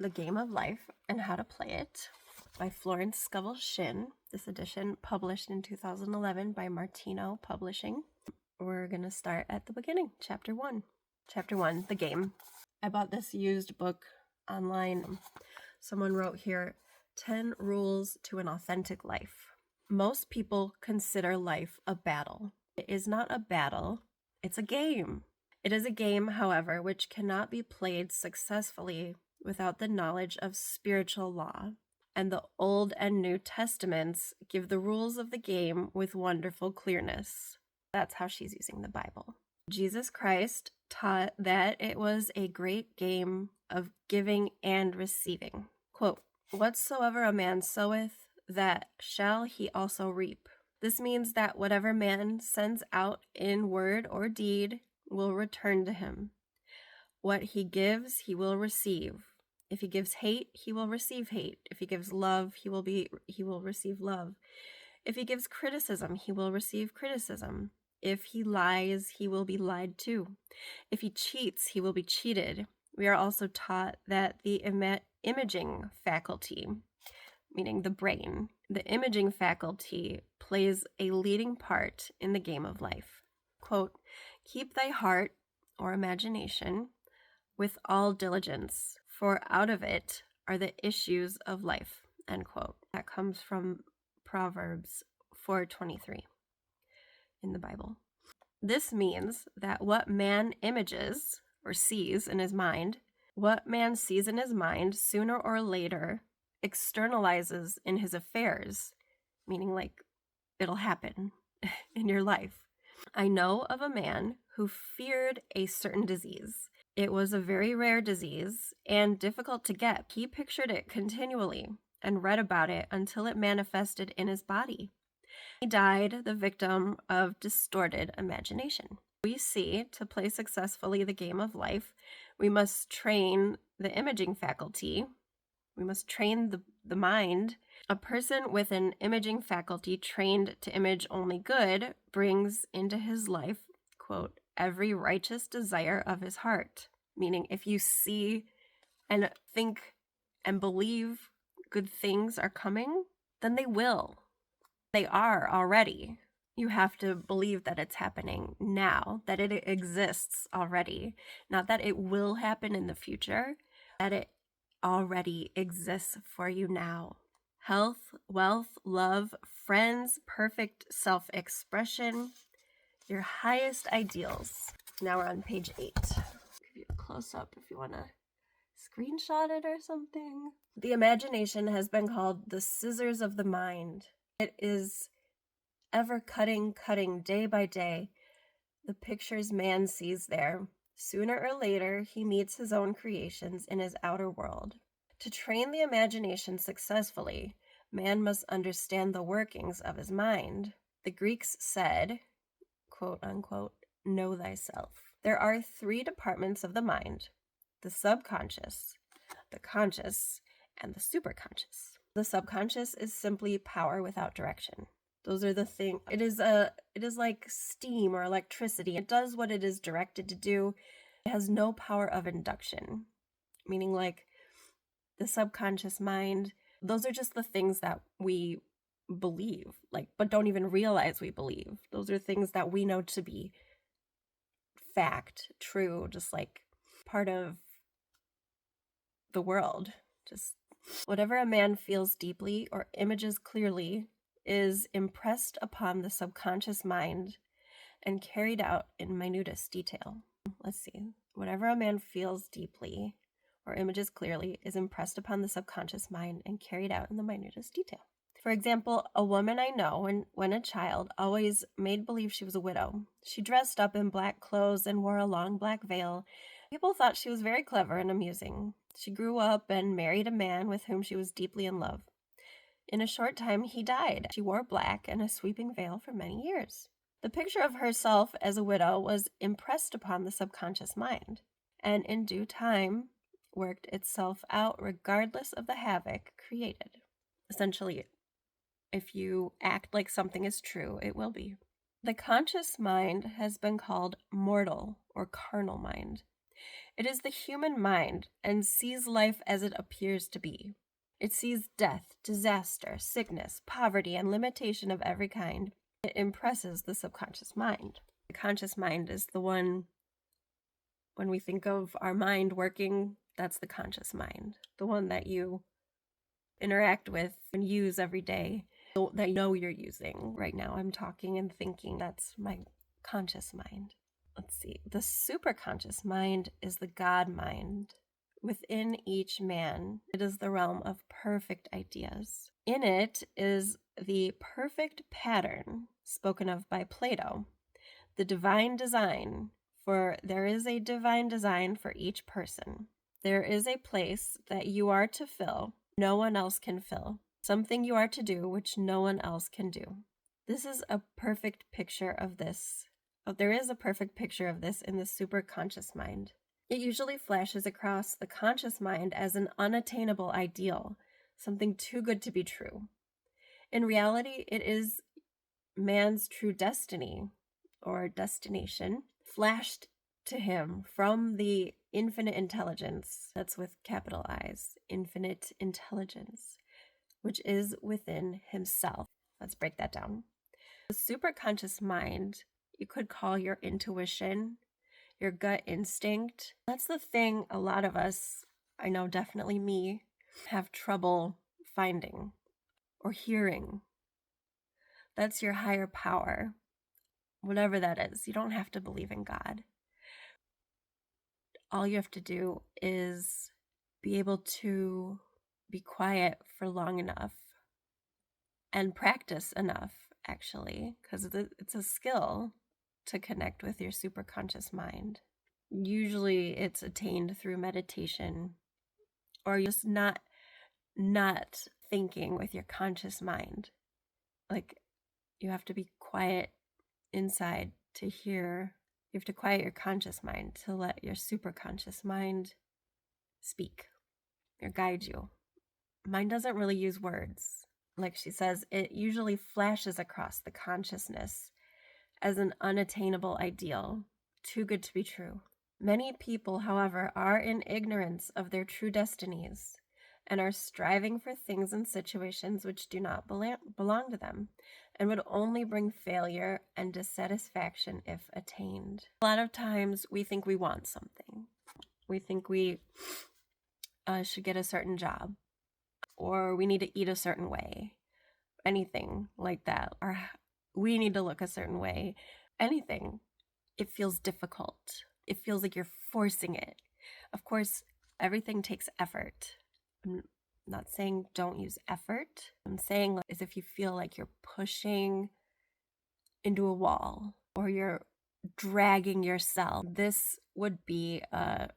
The Game of Life and How to Play It by Florence Scovel Shinn. This edition published in 2011 by Martino Publishing. We're going to start at the beginning, Chapter 1. Chapter 1, The Game. I bought this used book online. Someone wrote here, 10 Rules to an Authentic Life. Most people consider life a battle. It is not a battle, it's a game. It is a game, however, which cannot be played successfully without the knowledge of spiritual law. And the Old and New Testaments give the rules of the game with wonderful clearness. That's how she's using the Bible. Jesus Christ taught that it was a great game of giving and receiving. Quote, "Whatsoever a man soweth, that shall he also reap." This means that whatever man sends out in word or deed will return to him. What he gives, he will receive. If he gives hate, he will receive hate. If he gives love, he will receive love. If he gives criticism, he will receive criticism. If he lies, he will be lied to. If he cheats, he will be cheated. We are also taught that the imaging faculty, meaning the brain, the imaging faculty plays a leading part in the game of life. Quote, "Keep thy heart," or imagination, "with all diligence, for out of it are the issues of life," end quote. That comes from Proverbs 4:23 in the Bible. This means that what man images or sees in his mind, sooner or later externalizes in his affairs, meaning like it'll happen in your life. I know of a man who feared a certain disease. It was a very rare disease and difficult to get. He pictured it continually and read about it until it manifested in his body. He died the victim of distorted imagination. We see, to play successfully the game of life, we must train the imaging faculty. We must train the mind. A person with an imaging faculty trained to image only good brings into his life, quote, "every righteous desire of his heart." Meaning, if you see and think and believe good things are coming, then they will. They are already. You have to believe that it's happening now, that it exists already. Not that it will happen in the future, that it already exists for you now. Health, wealth, love, friends, perfect self-expression, your highest ideals. Now we're on page 8. I'll give you a close-up if you want to screenshot it or something. The imagination has been called the scissors of the mind. It is ever cutting day by day the pictures man sees there. Sooner or later, he meets his own creations in his outer world. To train the imagination successfully, man must understand the workings of his mind. The Greeks said, quote unquote, "know thyself." There are 3 departments of the mind: the subconscious, the conscious, and the superconscious. The subconscious is simply power without direction. Those are the things. It is like steam or electricity. It does what it is directed to do. It has no power of induction, meaning like the subconscious mind, those are just the things that we believe, like, but don't even realize we believe. Those are things that we know to be fact, true, just like part of the world. Just whatever a man feels deeply or images clearly is impressed upon the subconscious mind and carried out in minutest detail. Let's see. Whatever a man feels deeply or images clearly is impressed upon the subconscious mind and carried out in the minutest detail. For example, a woman I know, when a child, always made believe she was a widow. She dressed up in black clothes and wore a long black veil. People thought she was very clever and amusing. She grew up and married a man with whom she was deeply in love. In a short time, he died. She wore black and a sweeping veil for many years. The picture of herself as a widow was impressed upon the subconscious mind, and in due time worked itself out regardless of the havoc created. Essentially, if you act like something is true, it will be. The conscious mind has been called mortal or carnal mind. It is the human mind and sees life as it appears to be. It sees death, disaster, sickness, poverty, and limitation of every kind. It impresses the subconscious mind. The conscious mind is the one, when we think of our mind working, that's the conscious mind, the one that you interact with and use every day, that you know you're using. Right now I'm talking and thinking, that's my conscious mind. Let's see. The superconscious mind is the God mind. Within each man, it is the realm of perfect ideas. In it is the perfect pattern spoken of by Plato, the divine design, for there is a divine design for each person. There is a place that you are to fill, no one else can fill, something you are to do which no one else can do. This is a perfect picture of this. There is a perfect picture of this in the superconscious mind. It usually flashes across the conscious mind as an unattainable ideal, something too good to be true. In reality, it is man's true destiny, or destination, flashed to him from the infinite intelligence, that's with capital I's, infinite intelligence, which is within himself. Let's break that down. The superconscious mind, you could call your intuition, your gut instinct. That's the thing a lot of us, I know definitely me, have trouble finding or hearing. That's your higher power, whatever that is. You don't have to believe in God. All you have to do is be able to be quiet for long enough and practice enough, actually, because it's a skill to connect with your superconscious mind. Usually it's attained through meditation, or just not thinking with your conscious mind. Like, you have to be quiet inside to hear. You have to quiet your conscious mind to let your superconscious mind speak or guide you. Mind doesn't really use words. Like she says, it usually flashes across the consciousness as an unattainable ideal, too good to be true. Many people, however, are in ignorance of their true destinies and are striving for things and situations which do not belong to them and would only bring failure and dissatisfaction if attained. A lot of times we think we want something. We think we should get a certain job, or we need to eat a certain way, anything like that, or we need to look a certain way, anything. It feels difficult. It feels like you're forcing it. Of course, everything takes effort. I'm not saying don't use effort. I'm saying, like, as if you feel like you're pushing into a wall or you're dragging yourself, this would be a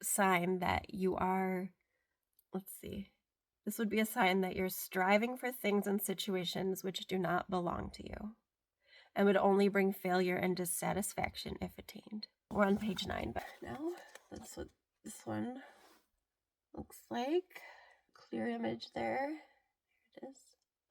sign that you are, this would be a sign that you're striving for things and situations which do not belong to you and would only bring failure and dissatisfaction if attained. We're on page 9 now. That's what this one looks like. Clear image there. Here it is.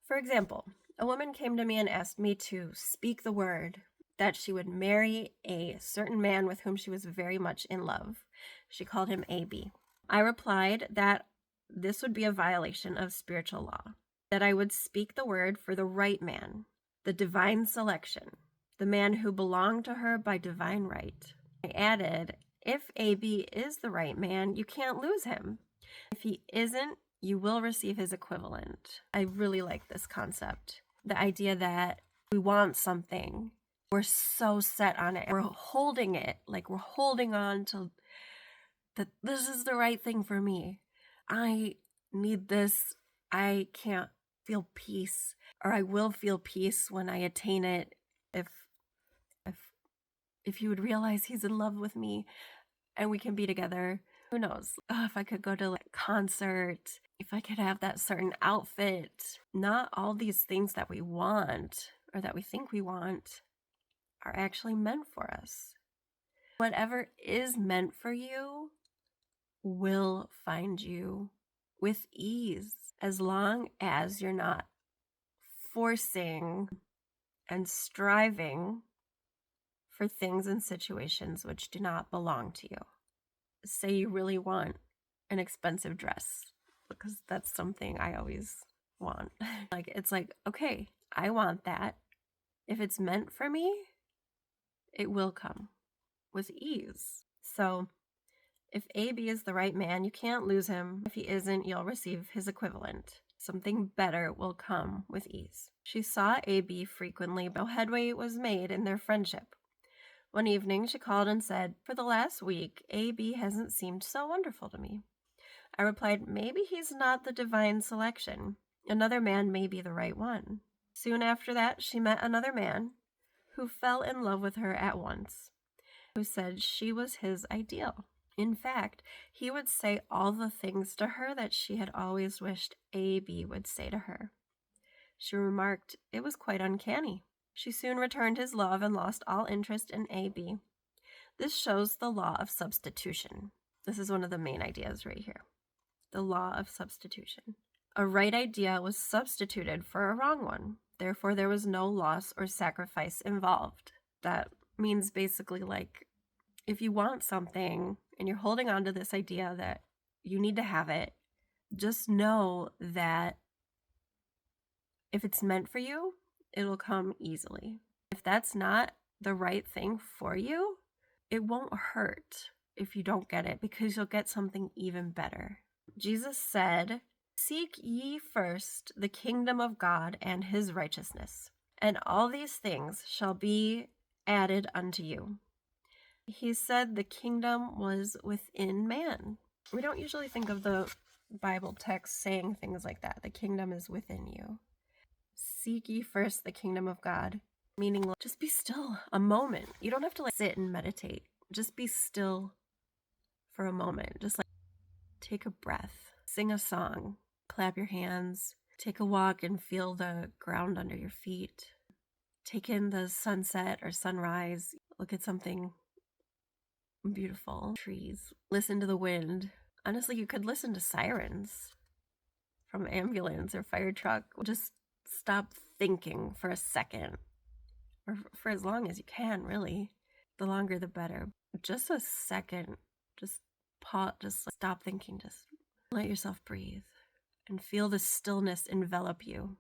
For example, a woman came to me and asked me to speak the word that she would marry a certain man with whom she was very much in love. She called him AB. I replied that this would be a violation of spiritual law, that I would speak the word for the right man, the divine selection, the man who belonged to her by divine right. I added, if AB is the right man, you can't lose him. If he isn't, you will receive his equivalent. I really like this concept. The idea that we want something, we're so set on it, we're holding it, like we're holding on to that this is the right thing for me. I need this. I can't feel peace, or I will feel peace when I attain it. If you would realize he's in love with me and we can be together, who knows? Oh, if I could go to like a concert, if I could have that certain outfit. Not all these things that we want or that we think we want are actually meant for us. Whatever is meant for you will find you with ease, as long as you're not forcing and striving for things and situations which do not belong to you. say you really want an expensive dress, because that's something I always want. Like, it's like, okay, I want that. If it's meant for me, it will come with ease. So if AB is the right man, you can't lose him. If he isn't, you'll receive his equivalent. Something better will come with ease. She saw AB frequently, but no headway was made in their friendship. One evening, she called and said, "For the last week, AB hasn't seemed so wonderful to me." I replied, "Maybe he's not the divine selection. Another man may be the right one." Soon after that, she met another man who fell in love with her at once, who said she was his ideal. In fact, he would say all the things to her that she had always wished AB would say to her. She remarked it was quite uncanny. She soon returned his love and lost all interest in AB. This shows the law of substitution. This is one of the main ideas right here. The law of substitution. A right idea was substituted for a wrong one. Therefore, there was no loss or sacrifice involved. That means basically, like, if you want something and you're holding on to this idea that you need to have it, just know that if it's meant for you, it'll come easily. If that's not the right thing for you, it won't hurt if you don't get it, because you'll get something even better. Jesus said, "Seek ye first the kingdom of God and his righteousness, and all these things shall be added unto you." He said the kingdom was within man. We don't usually think of the Bible text saying things like that. The kingdom is within you. Seek ye first the kingdom of God, meaning just be still a moment. You don't have to sit and meditate. Just be still for a moment. Just take a breath, sing a song, clap your hands, take a walk and feel the ground under your feet. Take in the sunset or sunrise. Look at something beautiful, trees, listen to the wind. Honestly, you could listen to sirens from ambulance or fire truck. Just stop thinking for a second, or for as long as you can, really. The longer the better. Just a second. Just pause, just stop thinking, just let yourself breathe and feel the stillness envelop you.